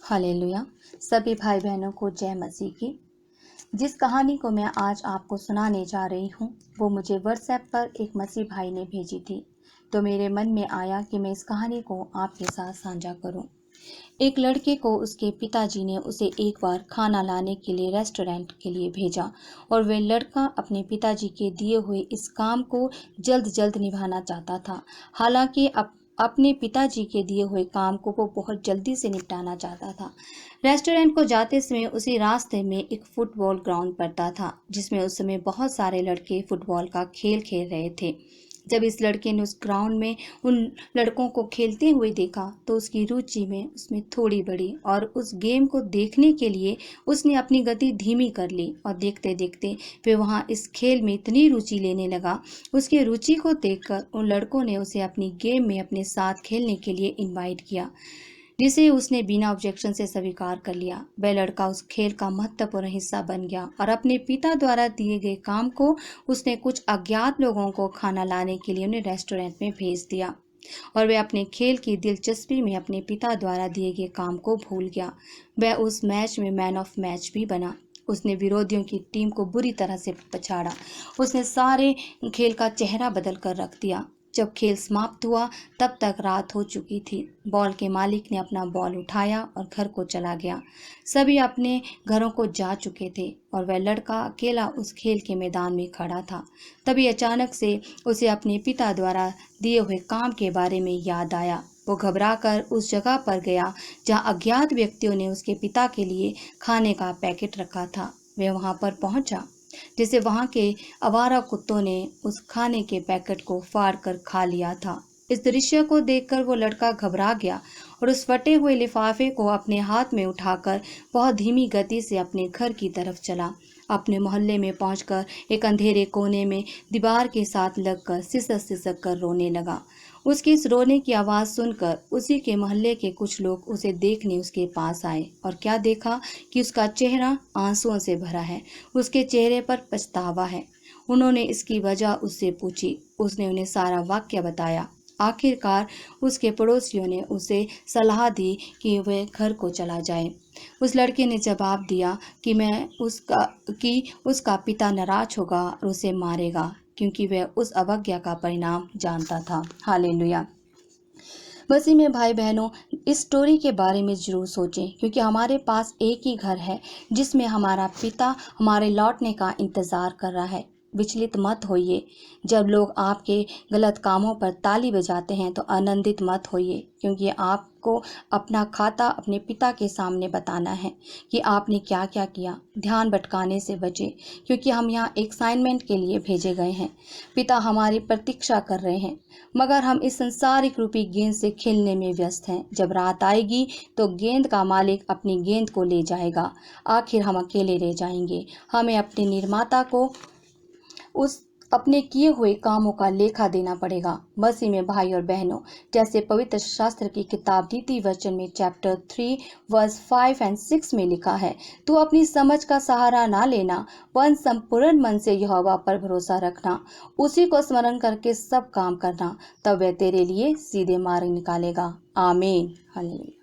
Hallelujah. सभी भाई बहनों को जय मसीह की। जिस कहानी को मैं आज आपको सुनाने जा रही हूँ वो मुझे व्हाट्सएप पर एक मसीह भाई ने भेजी थी, तो मेरे मन में आया कि मैं इस कहानी को आपके साथ साझा करूँ। एक लड़के को उसके पिताजी ने उसे एक बार खाना लाने के लिए रेस्टोरेंट के लिए भेजा और वह लड़का अपने पिताजी के दिए हुए इस काम को जल्द जल्द निभाना चाहता था। हालांकि अपने पिताजी के दिए हुए काम को वो बहुत जल्दी से निपटाना चाहता था। रेस्टोरेंट को जाते समय उसी रास्ते में एक फुटबॉल ग्राउंड पड़ता था, जिसमें उस समय बहुत सारे लड़के फुटबॉल का खेल खेल रहे थे। जब इस लड़के ने उस ग्राउंड में उन लड़कों को खेलते हुए देखा तो उसकी रुचि में उसमें थोड़ी बढ़ी और उस गेम को देखने के लिए उसने अपनी गति धीमी कर ली और देखते देखते वे वहाँ इस खेल में इतनी रुचि लेने लगा। उसकी रुचि को देखकर उन लड़कों ने उसे अपनी गेम में अपने साथ खेलने के लिए इनवाइट किया, जिसे उसने बिना ऑब्जेक्शन से स्वीकार कर लिया। वह लड़का उस खेल का महत्वपूर्ण हिस्सा बन गया और अपने पिता द्वारा दिए गए काम को उसने कुछ अज्ञात लोगों को खाना लाने के लिए उन्हें रेस्टोरेंट में भेज दिया और वह अपने खेल की दिलचस्पी में अपने पिता द्वारा दिए गए काम को भूल गया। वह उस मैच में मैन ऑफ मैच भी बना। उसने विरोधियों की टीम को बुरी तरह से पछाड़ा। उसने सारे खेल का चेहरा बदल कर रख दिया। जब खेल समाप्त हुआ तब तक रात हो चुकी थी। बॉल के मालिक ने अपना बॉल उठाया और घर को चला गया। सभी अपने घरों को जा चुके थे और वह लड़का अकेला उस खेल के मैदान में खड़ा था। तभी अचानक से उसे अपने पिता द्वारा दिए हुए काम के बारे में याद आया। वो घबराकर उस जगह पर गया जहां अज्ञात व्यक्तियों ने उसके पिता के लिए खाने का पैकेट रखा था। वह वहां पर पहुंचा, जिसे वहां के आवारा कुत्तों ने उस खाने के पैकेट को फाड़ कर खा लिया था। इस दृश्य को देखकर वो लड़का घबरा गया और उस फटे हुए लिफाफे को अपने हाथ में उठाकर बहुत धीमी गति से अपने घर की तरफ चला। अपने मोहल्ले में पहुंचकर एक अंधेरे कोने में दीवार के साथ लगकर सिसक सिसक कर रोने लगा। उसकी इस रोने की आवाज़ सुनकर उसी के मोहल्ले के कुछ लोग उसे देखने उसके पास आए और क्या देखा कि उसका चेहरा आंसुओं से भरा है। उसके चेहरे पर पछतावा है। उन्होंने इसकी वजह उससे पूछी। उसने उन्हें सारा वाक्य बताया। आखिरकार उसके पड़ोसियों ने उसे सलाह दी कि वह घर को चला जाए। उस लड़के ने जवाब दिया कि उसका पिता नाराज होगा और उसे मारेगा, क्योंकि वह उस अवज्ञा का परिणाम जानता था। हालेलुया। मसीह में भाई बहनों, इस स्टोरी के बारे में ज़रूर सोचें, क्योंकि हमारे पास एक ही घर है जिसमें हमारा पिता हमारे लौटने का इंतज़ार कर रहा है। विचलित मत होइए। जब लोग आपके गलत कामों पर ताली बजाते हैं तो आनंदित मत होइए, क्योंकि आपको अपना खाता अपने पिता के सामने बताना है कि आपने क्या क्या किया। ध्यान भटकाने से बचें, क्योंकि हम यहाँ एक असाइनमेंट के लिए भेजे गए हैं। पिता हमारी प्रतीक्षा कर रहे हैं, मगर हम इस संसारिक रूपी गेंद से खेलने में व्यस्त हैं। जब रात आएगी तो गेंद का मालिक अपनी गेंद को ले जाएगा। आखिर हम अकेले रह जाएंगे। हमें अपने निर्माता को उस अपने किए हुए कामों का लेखा देना पड़ेगा। मसीह में भाई और बहनों, जैसे पवित्र शास्त्र की किताब नीति वचन में चैप्टर 3 वर्स 5 और 6 में लिखा है, तू अपनी समझ का सहारा ना लेना, वरन संपूर्ण मन से यहोवा पर भरोसा रखना, उसी को स्मरण करके सब काम करना, तब वह तेरे लिए सीधे मार्ग निकालेगा। आमीन। हालेलुया।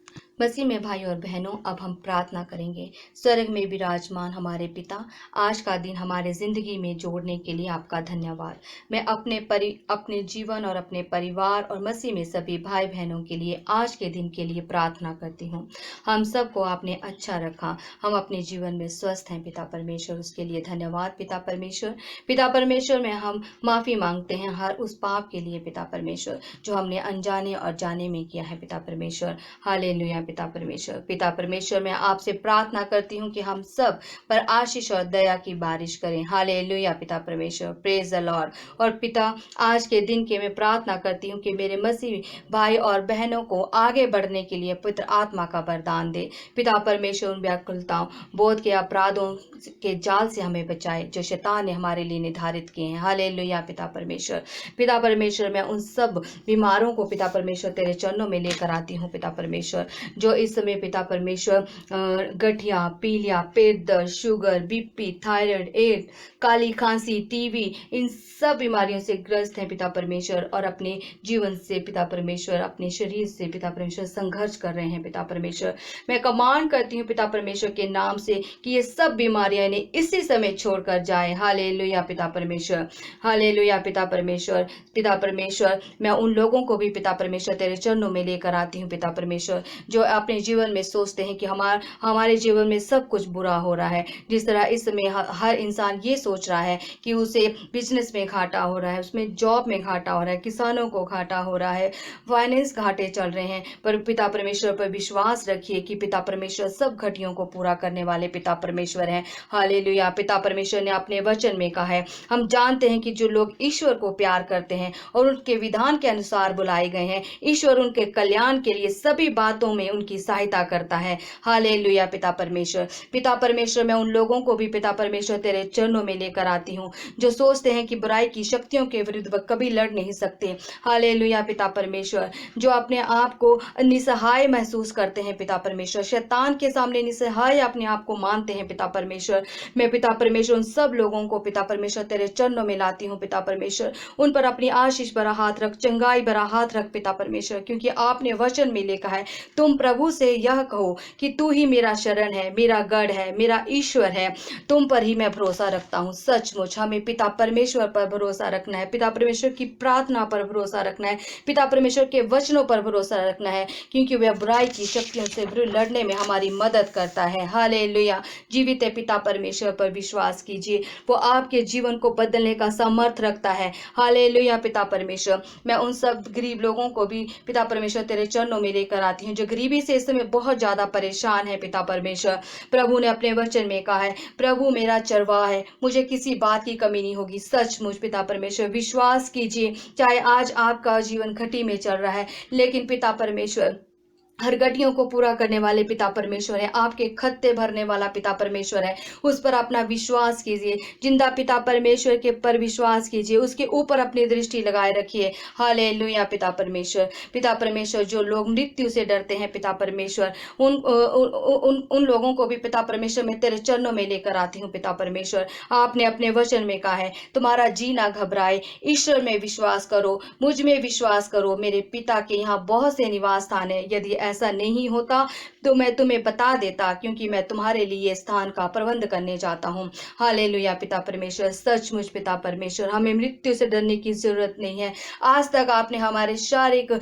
मसीह में भाई और बहनों, अब हम प्रार्थना करेंगे। स्वर्ग में विराजमान हमारे पिता, आज का दिन हमारे जिंदगी में जोड़ने के लिए आपका धन्यवाद। मैं अपने जीवन और अपने परिवार और मसीह में सभी भाई बहनों के लिए आज के दिन के लिए प्रार्थना करती हूँ। हम सबको आपने अच्छा रखा, हम अपने जीवन में स्वस्थ हैं पिता परमेश्वर, उसके लिए धन्यवाद पिता परमेश्वर। पिता परमेश्वर में हम माफ़ी मांगते हैं हर उस पाप के लिए पिता परमेश्वर जो हमने अनजाने और जाने में किया है पिता परमेश्वर। हालेलुया पिता परमेश्वर। पिता परमेश्वर, मैं आपसे प्रार्थना करती हूँ कि हम सब पर आशीष और दया की बारिश करें। हालेलुया पिता परमेश्वर। Praise the Lord. और पिता, आज के दिन के मैं प्रार्थना करती हूँ कि मेरे मसीह भाई और बहनों को आगे बढ़ने के लिए पवित्र आत्मा का वरदान दे। पिता परमेश्वर, उन व्याकुलताओं, बोध के अपराधों के जाल से हमें बचाए जो शैतान ने हमारे लिए निर्धारित किए हैं। हालेलुया पिता परमेश्वर। पिता परमेश्वर, मैं उन सब बीमारों को पिता परमेश्वर तेरे चरणों में लेकर आती हूँ पिता परमेश्वर, जो इस समय पिता परमेश्वर गठिया, पीलिया, पेट दर्द, शुगर, बीपी, थायराइड, एड्स, काली खांसी, टीबी, इन सब बीमारियों से ग्रस्त हैं पिता परमेश्वर, और अपने जीवन से पिता परमेश्वर, अपने शरीर से पिता परमेश्वर संघर्ष कर रहे हैं पिता परमेश्वर। मैं कमांड करती हूँ पिता परमेश्वर के नाम से कि ये सब बीमारियां इन्हें इसी समय छोड़कर जाए। हालेलुया पिता परमेश्वर, हालेलुया पिता परमेश्वर। पिता परमेश्वर, मैं उन लोगों को भी पिता परमेश्वर तेरे चरणों में लेकर आती हूँ पिता परमेश्वर, जो अपने जीवन में सोचते हैं कि हमारे जीवन में सब कुछ बुरा हो रहा है। जिस तरह इस समय हर इंसान ये सोच रहा है कि उसे बिजनेस में घाटा हो रहा है, उसमें जॉब में घाटा हो रहा है, किसानों को घाटा हो रहा है, फाइनेंस घाटे चल रहे हैं, पर पिता परमेश्वर पर विश्वास रखिए कि पिता परमेश्वर सब घटियों को पूरा करने वाले पिता परमेश्वर हैं। हालेलुया। पिता परमेश्वर ने अपने वचन में कहा है, हम जानते हैं कि जो लोग ईश्वर को प्यार करते हैं और उनके विधान के अनुसार बुलाए गए हैं, ईश्वर उनके कल्याण के लिए सभी बातों में उनकी सहायता करता है। हालेलुया पिता परमेश्वर। पिता परमेश्वर, मैं उन लोगों को भी पिता परमेश्वर तेरे चरणों में लेकर आती हूँ जो सोचते हैं कि बुराई की शक्तियों के विरुद्ध वह कभी लड़ नहीं सकते। हालेलुया पिता परमेश्वर, जो अपने आप को निसहाय महसूस करते हैं पिता परमेश्वर, शैतान के सामने निसहाय अपने आप को मानते हैं पिता परमेश्वर, मैं पिता परमेश्वर उन सब लोगों को पिता परमेश्वर तेरे चरणों में लाती हूँ पिता परमेश्वर। उन पर अपनी आशीष भरा हाथ रख, चंगाई भरा हाथ रख पिता परमेश्वर, क्योंकि आपने वचन में लिखा है, तुम प्रभु से यह कहो कि तू ही मेरा शरण है, मेरा गढ़ है, मेरा ईश्वर है, तुम पर ही मैं भरोसा रखता हूँ। सचमुच हमें पिता परमेश्वर पर भरोसा रखना है, पिता परमेश्वर की प्रार्थना पर भरोसा रखना है, पिता परमेश्वर के वचनों पर भरोसा रखना है, क्योंकि वह बुराई की शक्तियों से विरुद्ध लड़ने में हमारी मदद करता है। हालेलुया। जीवित पिता परमेश्वर पर विश्वास कीजिए, वो आपके जीवन को बदलने का सामर्थ रखता है। हालेलुया पिता परमेश्वर, मैं उन सब गरीब लोगों को भी पिता परमेश्वर तेरे चरणों में लेकर आती हूँ जो गरीबी से इस समय बहुत ज्यादा परेशान है पिता परमेश्वर। प्रभु ने अपने वचन में कहा है, प्रभु मेरा चरवाहा है, मुझे किसी बात की कमी नहीं होगी। सचमुच पिता परमेश्वर, विश्वास कीजिए, चाहे आज आपका जीवन घटी में चल रहा है, लेकिन पिता परमेश्वर हर घटियों को पूरा करने वाले पिता परमेश्वर है, आपके खत्ते भरने वाला पिता परमेश्वर है, उस पर अपना विश्वास कीजिए। जिंदा पिता परमेश्वर के पर विश्वास कीजिए, उसके ऊपर अपनी दृष्टि लगाए रखिए। हालेलुया पिता परमेश्वर। पिता परमेश्वर, जो लोग मृत्यु से डरते हैं पिता परमेश्वर, उन लोगों को भी पिता परमेश्वर में तेरे चरणों में लेकर आती हूँ पिता परमेश्वर। आपने अपने वचन में कहा है, तुम्हारा जी ना घबराए, ईश्वर में विश्वास करो, मुझ में विश्वास करो, मेरे पिता के यहाँ बहुत से निवास स्थान है, यदि ऐसा नहीं होता तो मैं तुम्हें बता देता, क्योंकि मैं तुम्हारे लिए स्थान का प्रबंध करने जाता हूँ। हालेलुया पिता परमेश्वर। सचमुच पिता परमेश्वर, हमें मृत्यु से डरने की जरूरत नहीं है। आज तक आपने हमारे शारीरिक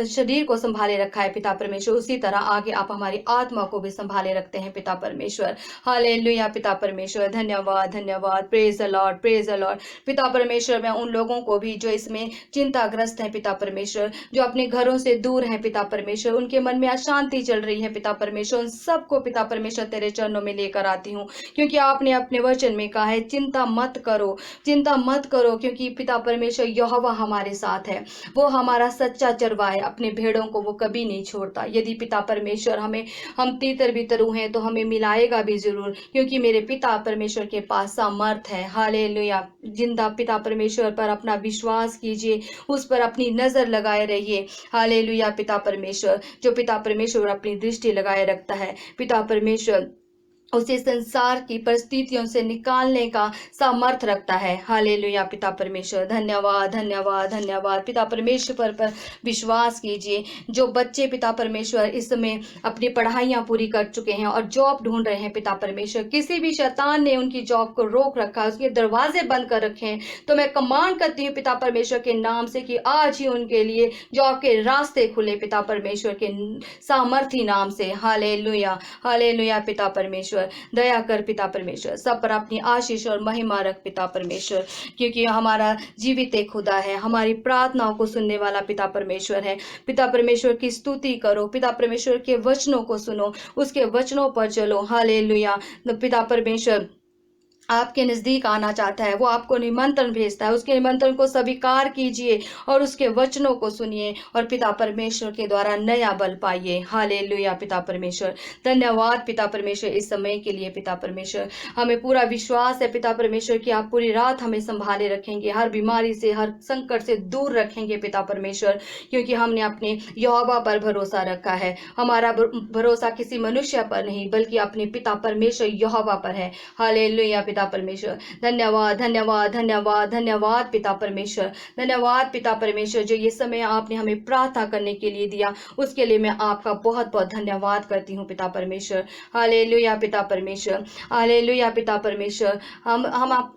शरीर को संभाले रखा है पिता परमेश्वर, उसी तरह आगे आप हमारी आत्मा को भी संभाले रखते हैं पिता परमेश्वर। हालेलुया पिता परमेश्वर। धन्यवाद, धन्यवाद। Praise the Lord, praise the Lord. पिता परमेश्वर, मैं उन लोगों को भी जो इसमें चिंताग्रस्त है पिता परमेश्वर, जो अपने घरों से दूर है पिता परमेश्वर, उनके मन में अशांति चल रही है पिता परमेश्वर, उन सबको पिता परमेश्वर तेरे चरणों में लेकर आती हूँ, क्योंकि आपने अपने वचन में कहा है, चिंता मत करो, चिंता मत करो, क्योंकि पिता परमेश्वर यहोवा हमारे साथ है, वो हमारा सच्चा चरवाहा है, अपने भेड़ों को वो कभी नहीं छोड़ता। यदि पिता परमेश्वर हम तीतर बितरू हैं तो हमें मिलाएगा भी जरूर, क्योंकि मेरे पिता परमेश्वर के पास सामर्थ है। हालेलुया। जिंदा पिता परमेश्वर पर अपना विश्वास कीजिए, उस पर अपनी नजर लगाए रहिए। हालेलुया पिता परमेश्वर। जो पिता परमेश्वर अपनी दृष्टि लगाए रखता है, पिता परमेश्वर उसे संसार की परिस्थितियों से निकालने का सामर्थ रखता है। हालेलुया पिता परमेश्वर। धन्यवाद, धन्यवाद, धन्यवाद। पिता परमेश्वर पर विश्वास कीजिए। जो बच्चे पिता परमेश्वर इस समय अपनी पढ़ाइयाँ पूरी कर चुके हैं और जॉब ढूंढ रहे हैं पिता परमेश्वर, किसी भी शैतान ने उनकी जॉब को रोक रखा, उसके दरवाजे बंद कर रखे हैं, तो मैं कमांड करती हूँ पिता परमेश्वर के नाम से कि आज ही उनके लिए जॉब के रास्ते खुले पिता परमेश्वर के सामर्थी नाम से। हालेलुया, हालेलुया पिता परमेश्वर। दया कर पिता परमेश्वर, सब पर अपनी आशीष और महिमा रख पिता परमेश्वर, क्योंकि हमारा जीवित एक खुदा है, हमारी प्रार्थनाओं को सुनने वाला पिता परमेश्वर है। पिता परमेश्वर की स्तुति करो, पिता परमेश्वर के वचनों को सुनो, उसके वचनों पर चलो। हालेलुया पिता परमेश्वर। आपके नज़दीक आना चाहता है, वो आपको निमंत्रण भेजता है। उसके निमंत्रण को स्वीकार कीजिए और उसके वचनों को सुनिए और पिता परमेश्वर के द्वारा नया बल पाइए। हालेलुया पिता परमेश्वर। धन्यवाद पिता परमेश्वर इस समय के लिए पिता परमेश्वर। हमें पूरा विश्वास है पिता परमेश्वर कि आप पूरी रात हमें संभाले रखेंगे, हर बीमारी से, हर संकट से दूर रखेंगे पिता परमेश्वर, क्योंकि हमने अपने यहोवा पर भरोसा रखा है। हमारा भरोसा किसी मनुष्य पर नहीं, बल्कि अपने पिता परमेश्वर यहोवा पर है। हालेलुया पिता परमेश्वर। धन्यवाद धन्यवाद धन्यवाद धन्यवाद पिता परमेश्वर। धन्यवाद पिता परमेश्वर, जो ये समय आपने हमें प्रार्थना करने के लिए दिया, उसके लिए मैं आपका बहुत बहुत धन्यवाद करती हूँ पिता परमेश्वर। हालेलुया पिता परमेश्वर। हालेलुया पिता परमेश्वर। हम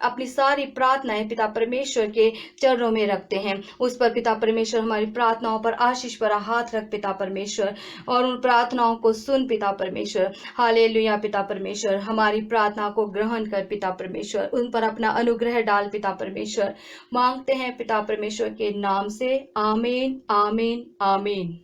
अपनी सारी प्रार्थनाएं पिता परमेश्वर के चरणों में रखते हैं। उस पर पिता परमेश्वर हमारी प्रार्थनाओं पर आशीष भरा हाथ रख पिता परमेश्वर, और उन प्रार्थनाओं को सुन पिता परमेश्वर। हालेलुया पिता परमेश्वर। हमारी प्रार्थना को ग्रहण कर पिता परमेश्वर, उन पर अपना अनुग्रह डाल पिता परमेश्वर। मांगते हैं पिता परमेश्वर के नाम से। आमीन आमीन आमीन।